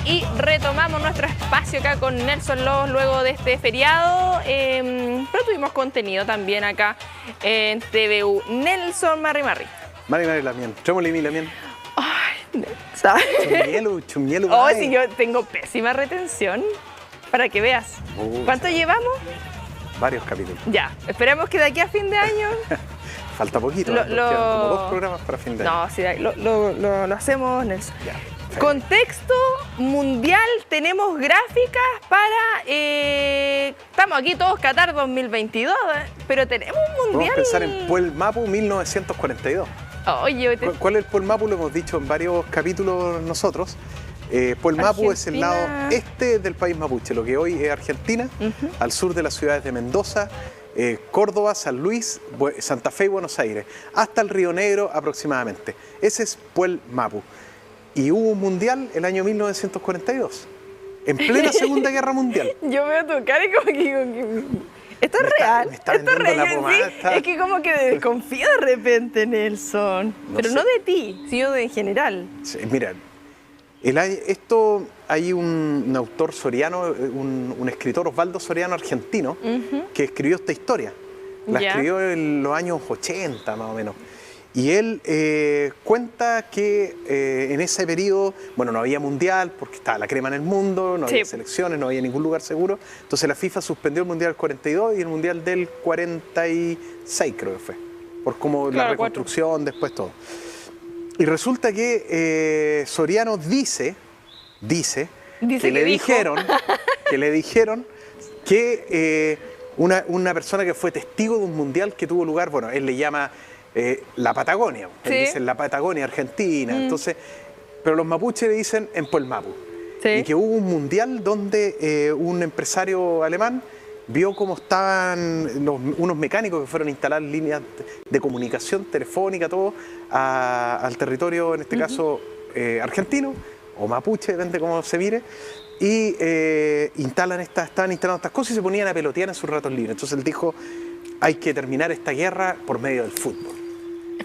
y retomamos nuestro espacio acá con Nelson Lobos luego de este feriado, pero tuvimos contenido también acá en TVU. Nelson Marri. Mari Lamien, Tremolimi Lamien. Ay, ¿sabes? Chumielu. Oh, si yo tengo pésima retención, para que veas. ¿Cuánto llevamos? Varios capítulos. Ya, esperemos que de aquí a fin de año... Falta poquito, quedan como 2 programas para fin de año. No, sí, lo hacemos, Nelson. Ya. Contexto mundial, tenemos gráficas para... estamos aquí todos Qatar 2022, pero tenemos un mundial... Vamos a pensar en Puel Mapu 1942. Oye, ¿Cuál es el Puel Mapu? Lo hemos dicho en varios capítulos nosotros. Puel Mapu es el lado este del país mapuche, lo que hoy es Argentina, al sur de las ciudades de Mendoza, Córdoba, San Luis, Santa Fe y Buenos Aires, hasta el Río Negro aproximadamente. Ese es Puel Mapu. Y hubo un mundial el año 1942, en plena Segunda Guerra Mundial. Yo veo tu cara y como que digo, esto es real, me está esto es vendiendo real. la pomada, Sí, está... es que como que desconfío de repente, Nelson. No Pero sé. no de ti, sino de en general. Sí, mira, hay un autor soriano, un escritor, Osvaldo Soriano, argentino, que escribió esta historia. La escribió en los años 80 más o menos. Y él cuenta que en ese periodo, bueno, no había mundial porque estaba la crema en el mundo, no había selecciones, no había ningún lugar seguro. Entonces la FIFA suspendió el mundial del 42 y el mundial del 46 creo que fue. Por como la reconstrucción, después todo. Y resulta que Soriano dice que le dijeron que una persona que fue testigo de un mundial que tuvo lugar, bueno, él le llama la Patagonia, él dice la Patagonia Argentina, entonces, pero los mapuches le dicen en Puel Mapu. Y que hubo un mundial donde un empresario alemán vio cómo estaban unos mecánicos que fueron a instalar líneas de comunicación telefónica, todo, al territorio, en este caso, argentino, o mapuche, depende cómo se mire, y estaban instalando estas cosas y se ponían a pelotear en sus ratos libres. Entonces él dijo, hay que terminar esta guerra por medio del fútbol.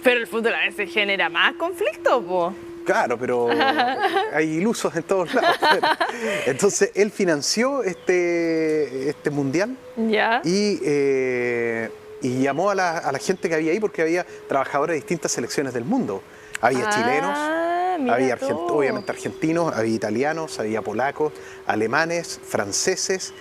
Pero el fútbol a veces genera más conflicto, po. Claro, pero hay ilusos en todos lados. Entonces él financió este mundial y llamó a la gente que había ahí porque había trabajadores de distintas selecciones del mundo. Había chilenos, había obviamente argentinos, había italianos, había polacos, alemanes, franceses,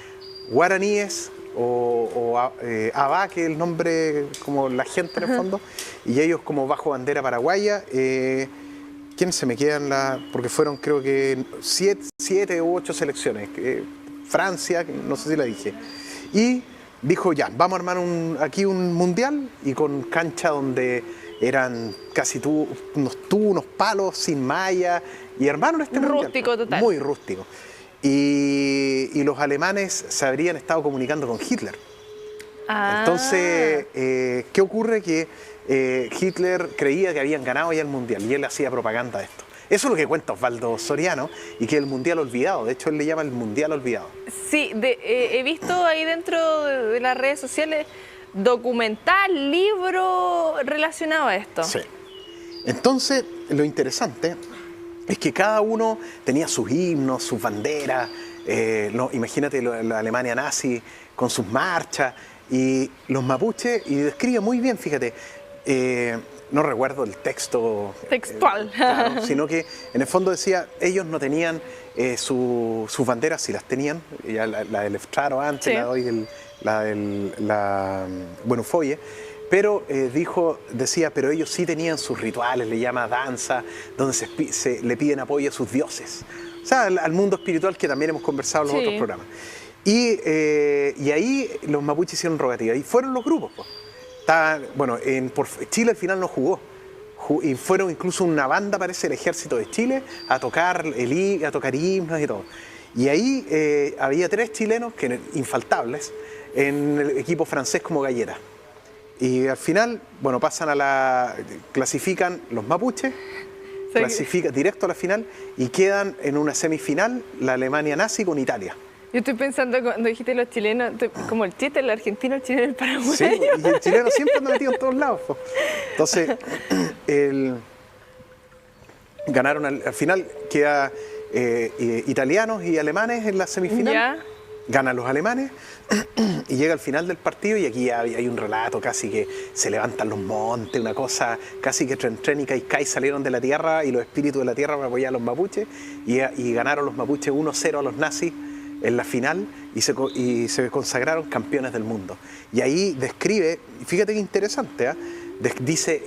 guaraníes o Abá, que es el nombre como la gente en el fondo, y ellos como bajo bandera paraguaya. ¿Quiénes se me quedan? Porque fueron creo que 7 u 8 selecciones. Francia, no sé si la dije. Y dijo ya, vamos a armar aquí un mundial y con cancha donde eran casi unos palos sin malla y armaron este mundial. Rústico total. Muy rústico. Y los alemanes se habrían estado comunicando con Hitler. Entonces, ¿qué ocurre? Que Hitler creía que habían ganado ya el mundial y él hacía propaganda de esto. Eso es lo que cuenta Osvaldo Soriano y que es el mundial olvidado. De hecho, él le llama el mundial olvidado. Sí, he visto ahí dentro de las redes sociales documental, libro relacionado a esto. Sí. Entonces, lo interesante es que cada uno tenía sus himnos, sus banderas. Imagínate la Alemania nazi con sus marchas. Y los mapuches, y describe muy bien, fíjate, no recuerdo el texto textual, claro, sino que en el fondo decía, ellos no tenían sus banderas, si las tenían, ya la del Estraro antes, la del Buenofoye, pero decía, pero ellos sí tenían sus rituales, le llama danza, donde le piden apoyo a sus dioses, o sea, al mundo espiritual que también hemos conversado en los otros programas. Y ahí los mapuches hicieron rogativa. Y fueron los grupos. Bueno, Chile al final no jugó. Y fueron incluso una banda, parece, el ejército de Chile, a tocar himnos y todo. Y ahí había 3 chilenos, infaltables, en el equipo francés como galleta. Y al final, bueno, clasifican los mapuches, clasifican directo a la final y quedan en una semifinal la Alemania nazi con Italia. Yo estoy pensando, cuando dijiste los chilenos, como el chiste, el argentino, el chileno, el paraguayo. Sí, y el chileno siempre anda metido en todos lados. Entonces, ganaron al final, queda italianos y alemanes en la semifinal. Ya. Ganan los alemanes y llega al final del partido y aquí hay un relato casi que se levantan los montes, una cosa casi que Tren y Caicay salieron de la tierra y los espíritus de la tierra para apoyar a los mapuches y ganaron los mapuches 1-0 a los nazis en la final y se consagraron campeones del mundo. Y ahí describe, fíjate qué interesante, dice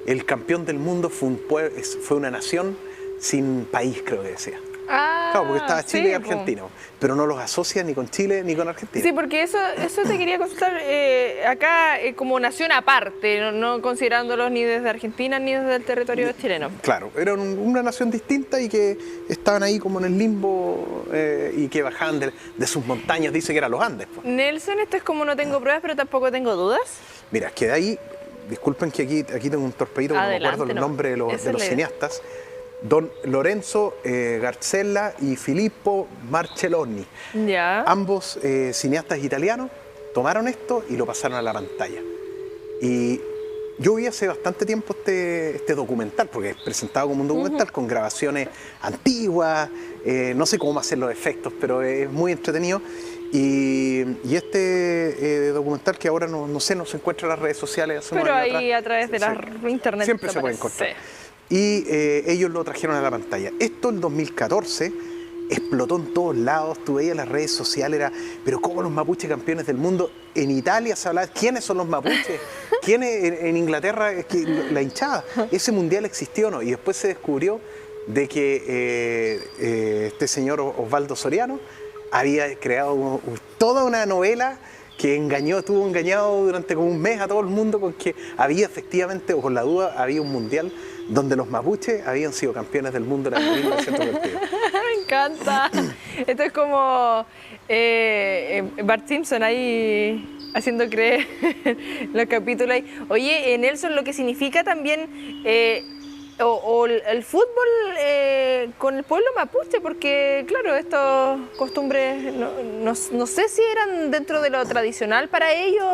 el campeón del mundo fue una nación sin país, creo que decía. Claro, porque estaba Chile y Argentina, pero no los asocia ni con Chile ni con Argentina. Sí, porque eso te quería consultar acá como nación aparte, no considerándolos ni desde Argentina ni desde el territorio chileno. Claro, eran una nación distinta y que estaban ahí como en el limbo y que bajaban de sus montañas, dice que eran los Andes. Pues. Nelson, esto es como no tengo pruebas, pero tampoco tengo dudas. Mira, es que de ahí, disculpen que aquí tengo un torpedito, no me acuerdo el nombre de los cineastas. Don Lorenzo Garcella y Filippo Marcelloni. Ya. Ambos cineastas italianos tomaron esto y lo pasaron a la pantalla. Y yo vi hace bastante tiempo este documental, porque es presentado como un documental con grabaciones antiguas, no sé cómo hacer los efectos, pero es muy entretenido. Y este documental que ahora no sé, no se encuentra en las redes sociales. Pero ahí a través de la internet. Siempre se puede encontrar. Sí. Y ellos lo trajeron a la pantalla. Esto en 2014 explotó en todos lados, tú veías las redes sociales, pero ¿cómo los mapuches campeones del mundo? En Italia se hablaba, ¿quiénes son los mapuches? ¿Quiénes en Inglaterra? Es que la hinchada, ese mundial existió o no. Y después se descubrió de que este señor Osvaldo Soriano había creado toda una novela que estuvo engañado durante como un mes a todo el mundo con que había efectivamente, o con la duda, había un mundial donde los mapuches habían sido campeones del mundo en el 1922. Me encanta. Esto es como Bart Simpson ahí haciendo creer los capítulos ahí. Oye, Nelson, lo que significa también el fútbol con el pueblo mapuche, porque claro, estas costumbres no sé si eran dentro de lo tradicional para ellos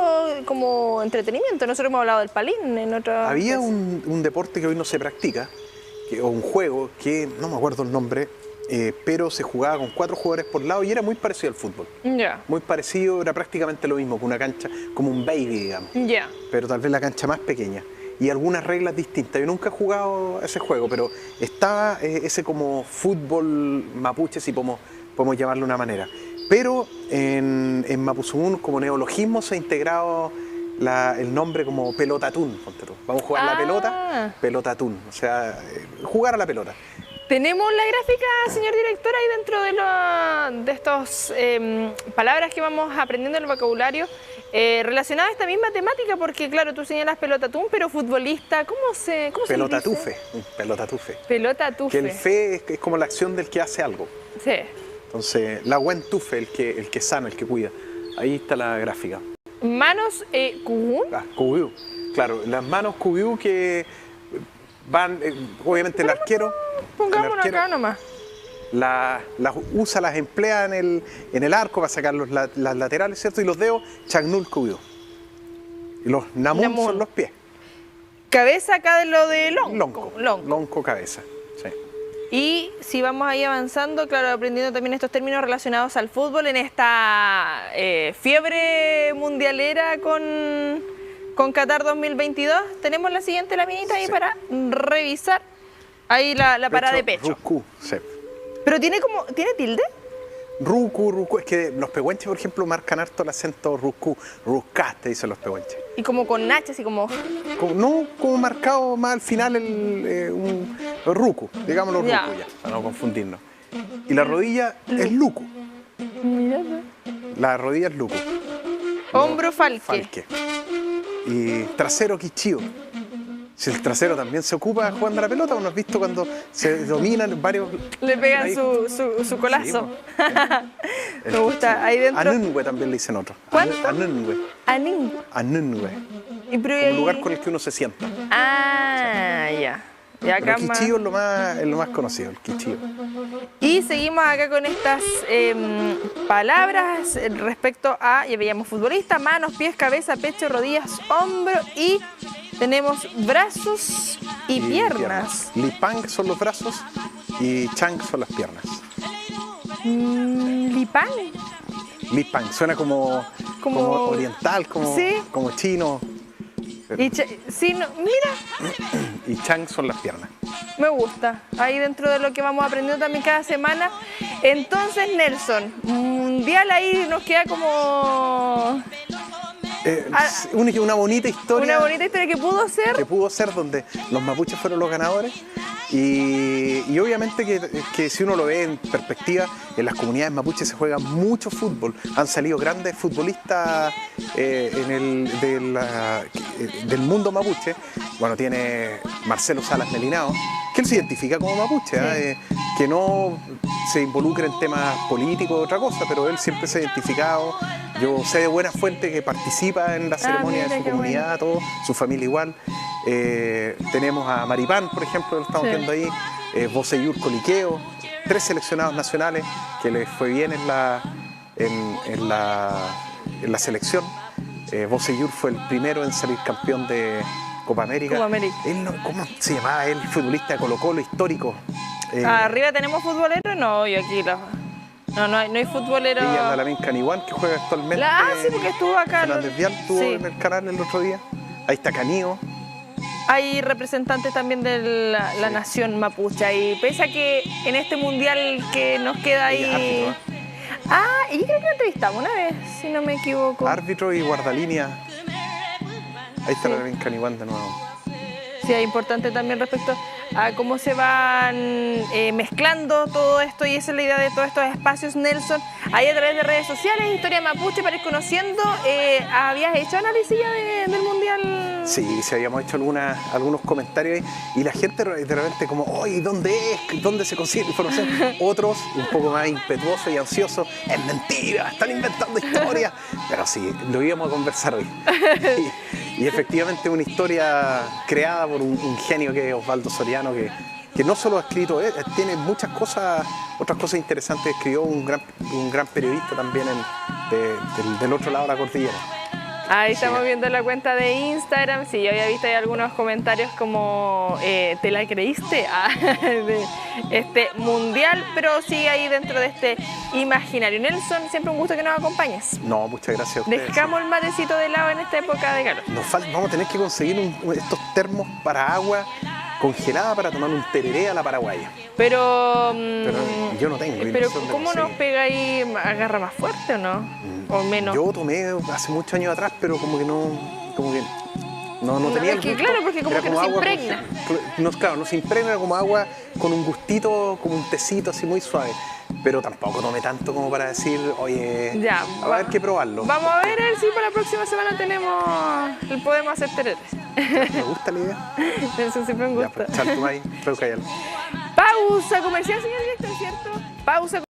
como entretenimiento. Nosotros hemos hablado del palín en otra. Había un deporte que hoy no se practica, o un juego que no me acuerdo el nombre, pero se jugaba con 4 jugadores por lado y era muy parecido al fútbol. Muy parecido, era prácticamente lo mismo que una cancha, como un baby, digamos. Pero tal vez la cancha más pequeña. Y algunas reglas distintas. Yo nunca he jugado ese juego, pero estaba ese como fútbol mapuche, si podemos llamarlo de una manera. Pero en Mapuzungún, como neologismo, se ha integrado el nombre como pelotatún. Vamos a jugar la pelotatún, o sea, jugar a la pelota. Tenemos la gráfica, señor director, ahí dentro de estas palabras que vamos aprendiendo en el vocabulario. Relacionada a esta misma temática, porque claro, tú señalas pelotatún, pero futbolista, ¿cómo se pelotatufe, dice? Pelotatufe. Pelotatufe. Que el fe es como la acción del que hace algo. Sí. Entonces, la buen tufe, el que sana, el que cuida. Ahí está la gráfica. Manos cugú. Cugú. Claro, las manos cugú que van, obviamente el arquero. Pongámonos acá nomás. Las emplea en el arco para sacar las laterales, ¿cierto? Y los dedos, chagnul cubio. Y los namun son los pies. Cabeza acá de lo de lonco. Lonco, cabeza, sí. Y si vamos ahí avanzando, claro, aprendiendo también estos términos relacionados al fútbol en esta fiebre mundialera con Qatar 2022, tenemos la siguiente laminita ahí para revisar. Ahí la parada de pecho. Ruku, sí. ¿Pero tiene tilde? Ruku, es que los pehuenches, por ejemplo, marcan harto el acento ruku, rucaste, dicen los pehuenches. Y como con nachas y como... como marcado más al final un ruku, digámoslo ruku ya, para no confundirnos. Y la rodilla es luku. Mira. La rodilla es luku. Hombro falque. Y trasero quichío. Si el trasero también se ocupa jugando a la pelota, ¿no has visto cuando se dominan varios? Le pegan su colazo. Sí, me gusta. Ahí dentro. Anungue también le dicen otros. ¿Cuánto? Anungue. Anungue. Como un lugar con el que uno se sienta. Ya. Y acá el quichillo es lo más conocido, el quichillo. Y seguimos acá con estas palabras respecto a, ya veíamos futbolista, manos, pies, cabeza, pecho, rodillas, hombro y tenemos brazos y piernas. Lipang son los brazos y Chang son las piernas. Lipang. Lipang, suena como oriental, ¿Sí? como chino. Sí, no, mira, Y Chang son las piernas. me gusta. Ahí dentro de lo que vamos aprendiendo también cada semana. Entonces, Nelson, mundial ahí nos queda como... Una bonita historia. Una bonita historia que pudo ser. Que pudo ser donde los mapuches fueron los ganadores. Y obviamente que si uno lo ve en perspectiva, en las comunidades mapuches se juega mucho fútbol. Han salido grandes futbolistas del mundo mapuche. Bueno, tiene Marcelo Salas Melinao, que él se identifica como mapuche, sí. Que no se involucra en temas políticos o otra cosa, pero él siempre se ha identificado. Yo sé de buena fuente que participa en la ceremonia de su comunidad, todo, su familia igual. Tenemos a Maripán, por ejemplo, lo estamos viendo ahí, Bocellur Coliqueo, 3 seleccionados nacionales que les fue bien en la selección. Bocellur fue el primero en salir campeón de Copa América. ¿Cómo se llamaba él? Futbolista de Colo-Colo histórico. Arriba tenemos futboleros, no, y aquí no hay futbolero. Y Andalamin Caniwan, que juega actualmente. Sí, porque estuvo acá. Fernández Vial estuvo en el canal el otro día. Ahí está Canío. Hay representantes también de la nación mapuche. Y pese a que en este mundial que nos queda ahí. Y yo creo que lo entrevistamos una vez, si no me equivoco. Árbitro y guardalínea. Ahí está Andalamin Caniwan de nuevo. Sí, es importante también respecto a cómo se van mezclando todo esto, y esa es la idea de todos estos espacios, Nelson. Ahí a través de redes sociales, Historia Mapuche, para ir conociendo, ¿habías hecho análisis ya del Mundial? Sí, habíamos hecho algunos comentarios ahí, y la gente de repente como, oye, ¿dónde es? ¿Dónde se consigue la información? Otros, un poco más impetuosos y ansiosos, es mentira, están inventando historias. Pero sí, lo íbamos a conversar hoy. Y efectivamente una historia creada por un genio que es Osvaldo Soriano, que no solo ha escrito, tiene muchas cosas, otras cosas interesantes. Escribió un gran periodista también del otro lado de la cordillera. Ahí estamos viendo la cuenta de Instagram. Sí, yo había visto ahí algunos comentarios como ¿te la creíste? De este mundial, pero sigue ahí dentro de este imaginario. Nelson, siempre un gusto que nos acompañes. No, muchas gracias a ustedes. Dejamos el matecito de lado en esta época de calor. Vamos a tener que conseguir estos termos para agua congelada para tomar un tereré a la paraguaya. Pero yo no tengo. Pero ¿cómo nos pega ahí? ¿Agarra más fuerte o no? ¿O menos? Yo tomé hace muchos años atrás, pero como que no tenía el gusto. Claro, porque como que no se impregna. Claro, no se impregna, como agua con un gustito, como un tecito así muy suave. Pero tampoco tomé tanto como para decir, oye, ya, va a haber que probarlo. Vamos a ver si para la próxima semana podemos hacer tereres. Me gusta la idea. Eso siempre me gusta. Ya, pues, pausa comercial, señor director, ¿cierto? Pausa